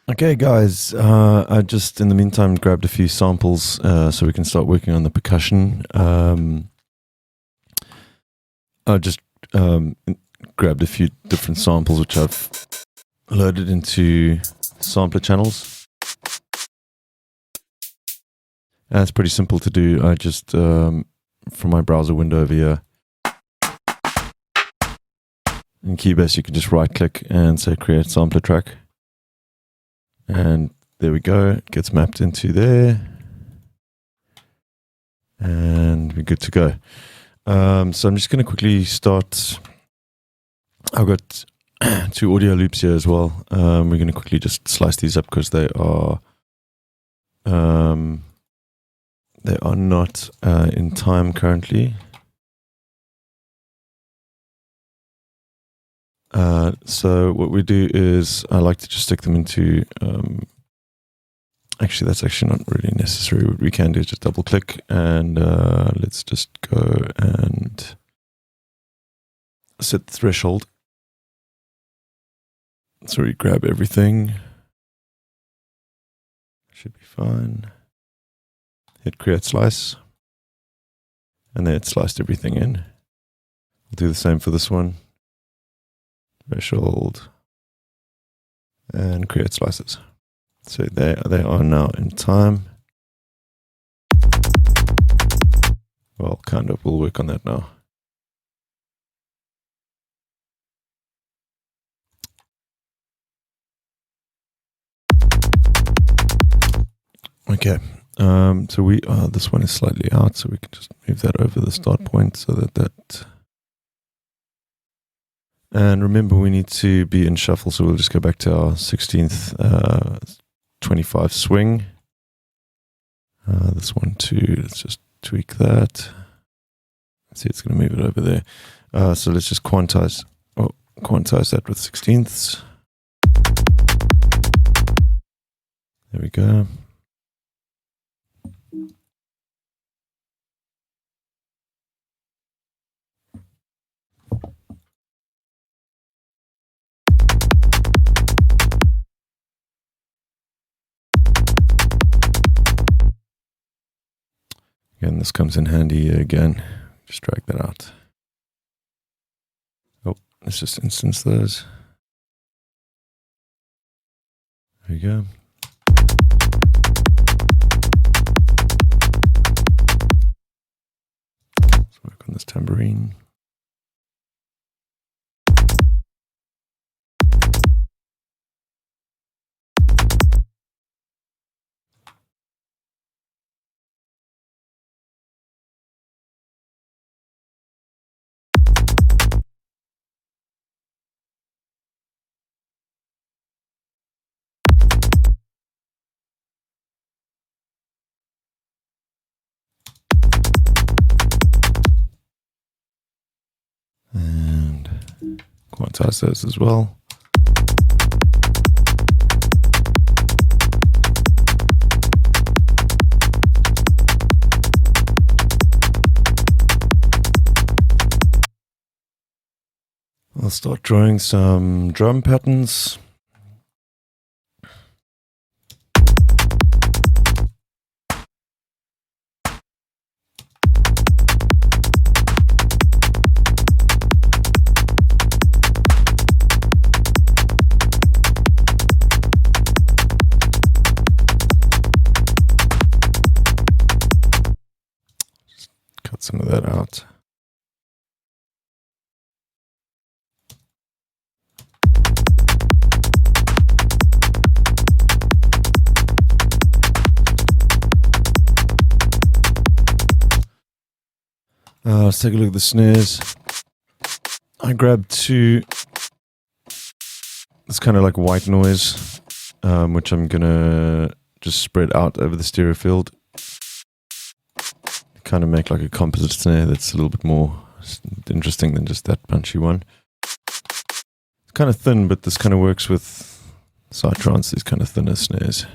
Okay, guys. I just, in the meantime, grabbed a few samples so we can start working on the percussion. I just grabbed a few different samples which I've loaded into sampler channels. And it's pretty simple to do. I just, from my browser window over here, in Keybase, you can just right-click and say create sampler track. And there we go, it gets mapped into there. And we're good to go. So I'm just going to quickly start. I've got two audio loops here as well. We're going to quickly just slice these up because they are not in time currently. So what we do is I like to just stick them into, actually that's actually not really necessary. What we can do is just double click and let's just go and set the threshold. So we grab everything. Should be fine. Hit create slice. And then it sliced everything in. We'll do the same for this one. Threshold and create slices. So they are now in time. Well, kind of. We'll work on that now. Okay. So we are. This one is slightly out, so we can just move that over the start point so that. And remember, we need to be in shuffle, so we'll just go back to our 16th 25 swing. This one too, let's just tweak that. See, it's going to move it over there. So let's just quantize that with 16ths. There we go. Again, this comes in handy again. Just drag that out. Oh, let's just instance those. There we go. Let's work on this tambourine. And quantize those as well. I'll start drawing some drum patterns. Cut some of that out. Let's take a look at the snares. I grabbed two. It's kind of like white noise, which I'm gonna just spread out over the stereo field. Kind of make like a composite snare that's a little bit more interesting than just that punchy one. It's kind of thin, but this kind of works with Psytrance, these kind of thinner snares.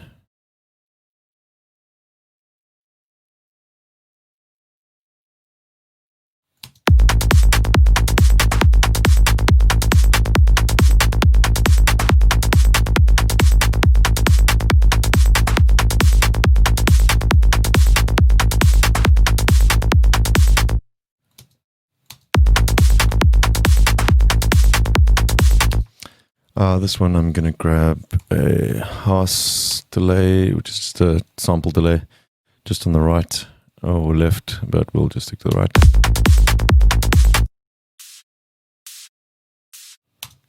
This one I'm going to grab a Haas delay, which is just a sample delay, just on the right or left, but we'll just stick to the right.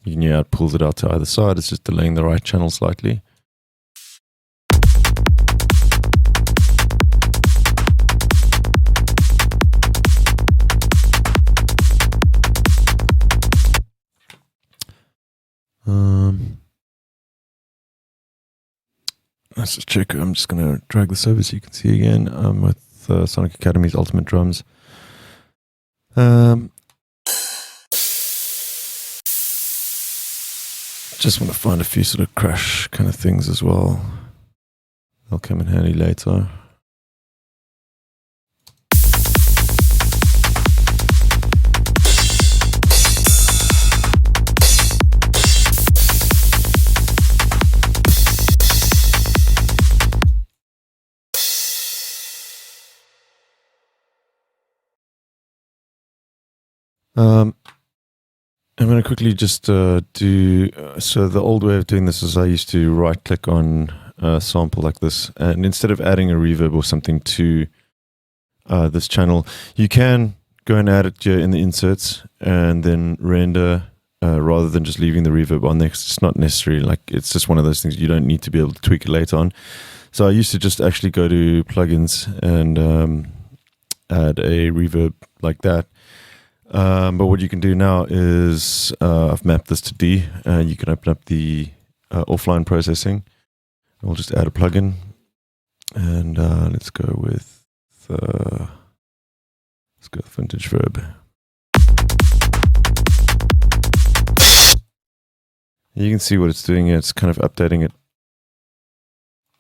You can hear it pulls it out to either side. It's just delaying the right channel slightly. Let's just check. I'm just going to drag this over so you can see again. I'm with Sonic Academy's Ultimate Drums. Just want to find a few sort of crash kind of things as well. They'll come in handy later. I'm going to quickly just do, so the old way of doing this is I used to right click on a sample like this, and instead of adding a reverb or something to this channel, you can go and add it here in the inserts and then render rather than just leaving the reverb on there, 'cause it's not necessary, like it's just one of those things you don't need to be able to tweak it later on. So I used to just actually go to plugins and add a reverb like that. But what you can do now is I've mapped this to D. You can open up the offline processing. We'll just add a plugin, and let's go with Vintage Verb. You can see what it's doing here. It's kind of updating it.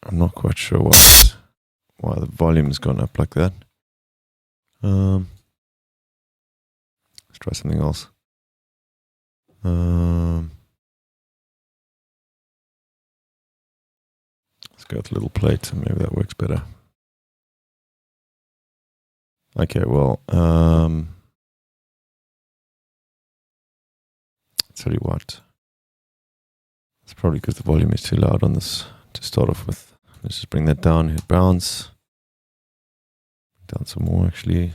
I'm not quite sure why the volume has gone up like that. Let's try something else. Let's go with a little plate. Maybe that works better. Okay, well, tell you what. It's probably because the volume is too loud on this to start off with. Let's just bring that down, hit bounce. Down some more actually.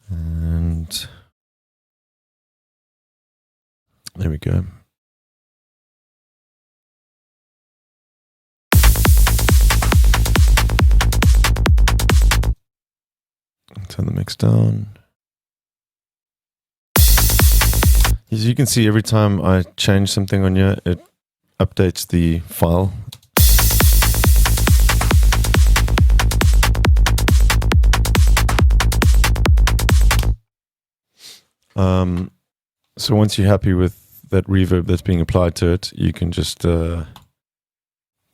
And there we go. Turn the mix down. As you can see, every time I change something on here, it updates the file. So once you're happy with that reverb that's being applied to it, you can just go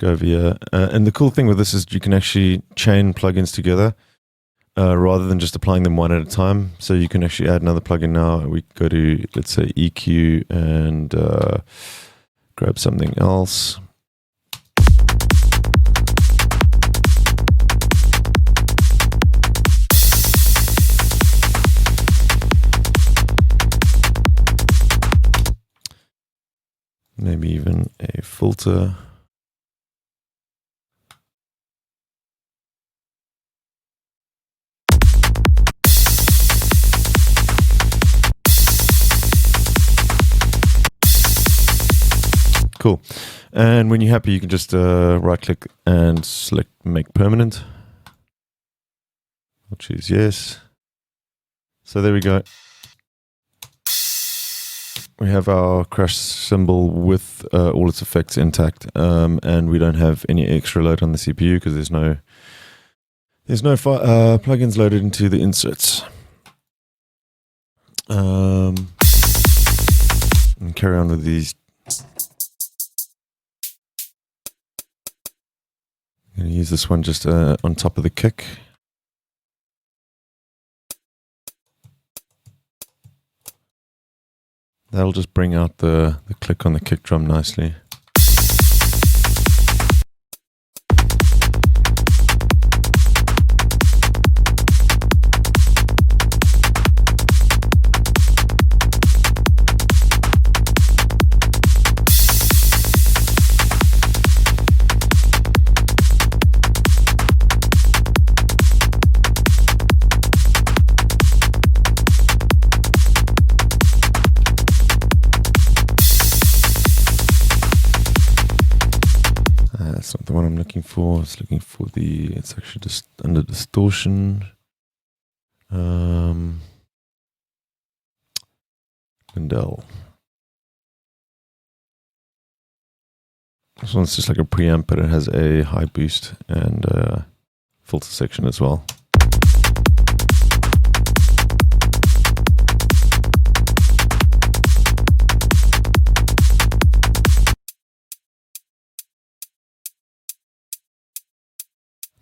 over here. And the cool thing with this is you can actually chain plugins together rather than just applying them one at a time. So you can actually add another plugin now. We go to, let's say, EQ and grab something else. Maybe even a filter. Cool. And when you're happy, you can just right click and select make permanent. I'll choose yes. So there we go. We have our crash cymbal with all its effects intact, and we don't have any extra load on the CPU because there's no plugins loaded into the inserts. And carry on with these. I'm going to use this one just on top of the kick. That'll just bring out the click on the kick drum nicely. That's not the one I'm looking for. It's looking for it's actually just under distortion. Lindell. This one's just like a preamp, but it has a high boost and filter section as well.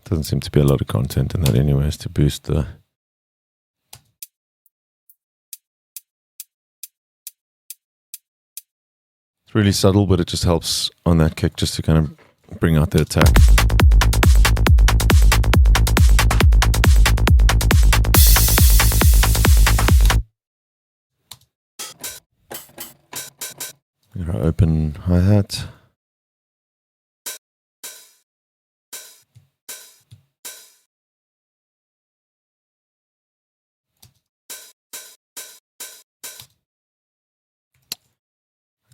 Doesn't seem to be a lot of content in that anyways to boost the... It's really subtle, but it just helps on that kick just to kind of bring out the attack. Here I open hi-hat.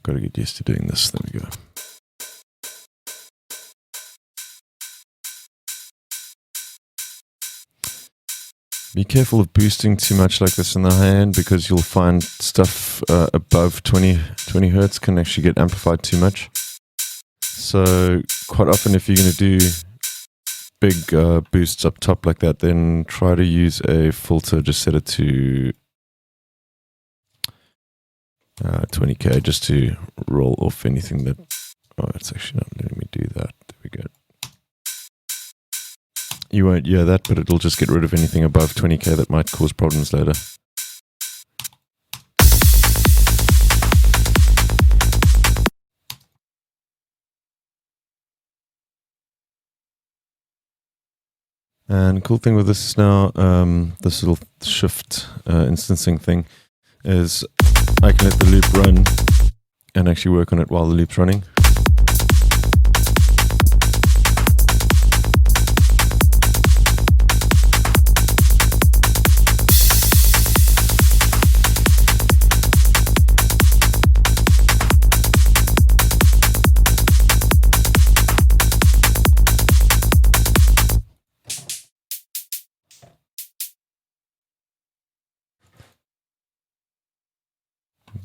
Got to get used to doing this. There we go. Be careful of boosting too much like this in the high end, because you'll find stuff above 20 hertz can actually get amplified too much. So quite often if you're going to do big boosts up top like that, then try to use a filter. Just set it to 20k just to roll off anything that... Oh, it's actually not letting me do that. There we go. You won't hear that, but it'll just get rid of anything above 20k that might cause problems later. And the cool thing with this is now, this little shift instancing thing is I can let the loop run and actually work on it while the loop's running.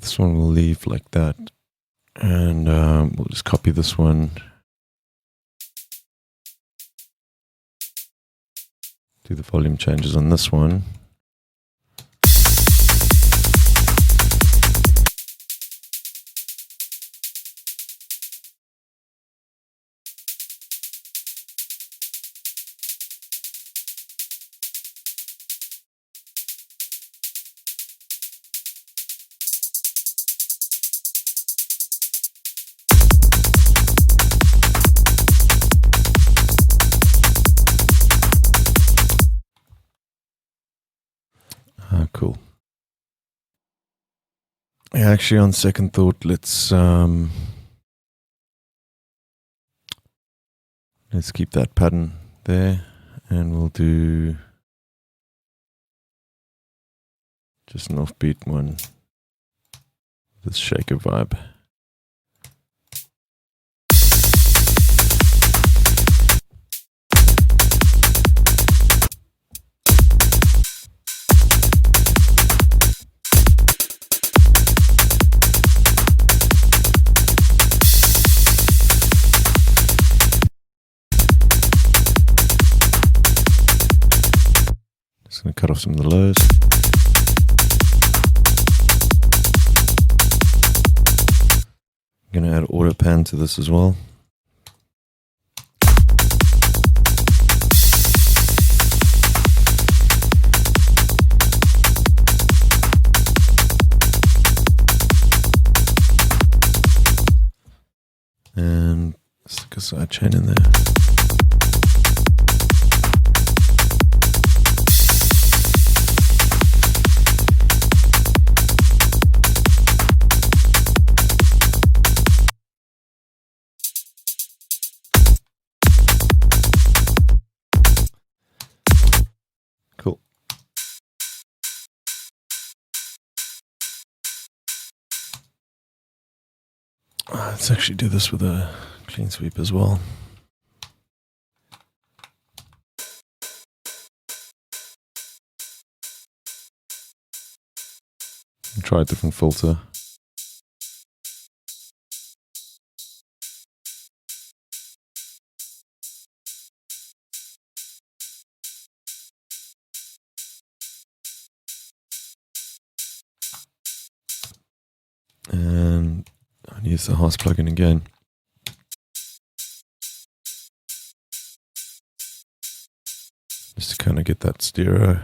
This one we'll leave like that, and we'll just copy this one, do the volume changes on this one. Cool. Yeah, actually, on second thought, let's keep that pattern there, and we'll do just an offbeat one. This shaker vibe. Just going to cut off some of the lows. I'm going to add auto pan to this as well. And stick a side chain in there. Cool. Let's actually do this with a clean sweep as well. try a different filter. And I'll use the Haas plugin again. Just to kind of get that stereo.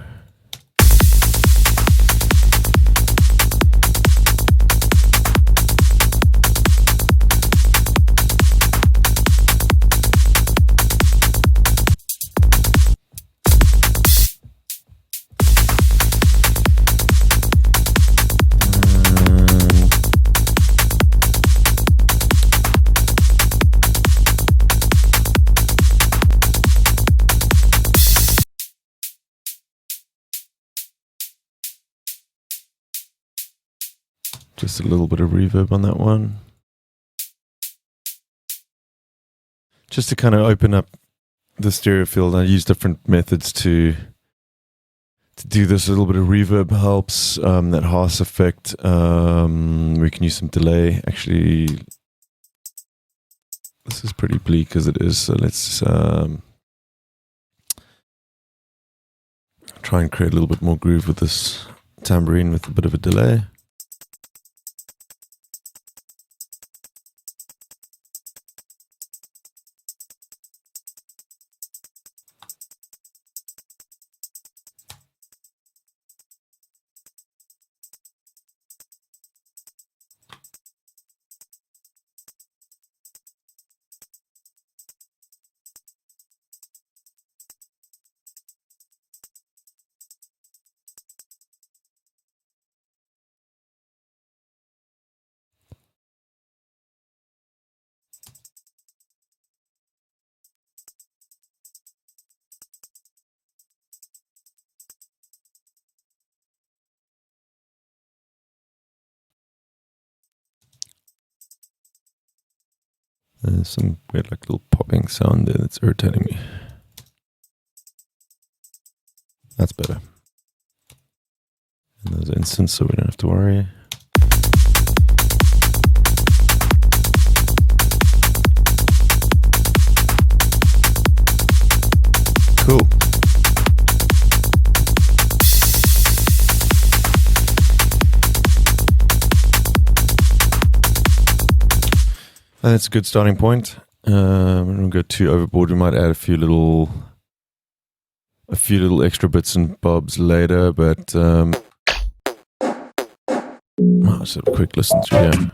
Just a little bit of reverb on that one. Just to kind of open up the stereo field. I use different methods to do this. A little bit of reverb helps. That Haas effect. We can use some delay. Actually, this is pretty bleak as it is. So let's try and create a little bit more groove with this tambourine with a bit of a delay. There's some weird like little popping sound there that's irritating me. That's better. And those instants so we don't have to worry. Cool. That's a good starting point. We don't go too overboard. We might add a few little extra bits and bobs later, but just have a quick listen through here.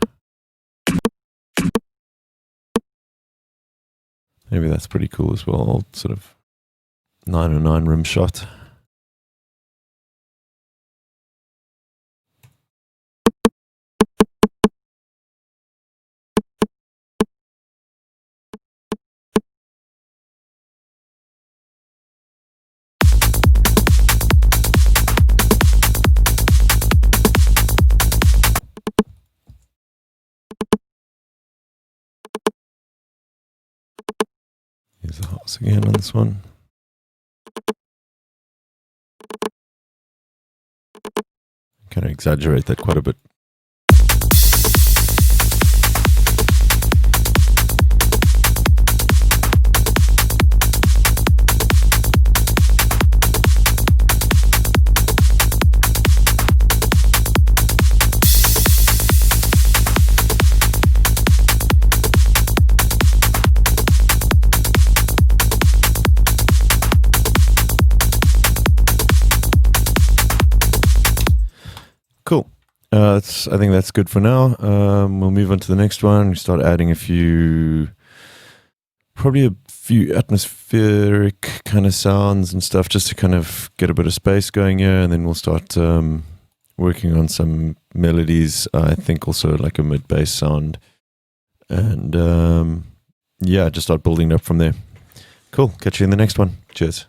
Maybe that's pretty cool as well. Old sort of 909 rim shot. Here's the Haas again on this one. Kind of exaggerate that quite a bit. Cool. I think that's good for now. We'll move on to the next one. We start adding probably a few atmospheric kind of sounds and stuff just to kind of get a bit of space going here. And then we'll start working on some melodies. I think also like a mid-bass sound. And just start building up from there. Cool. Catch you in the next one. Cheers.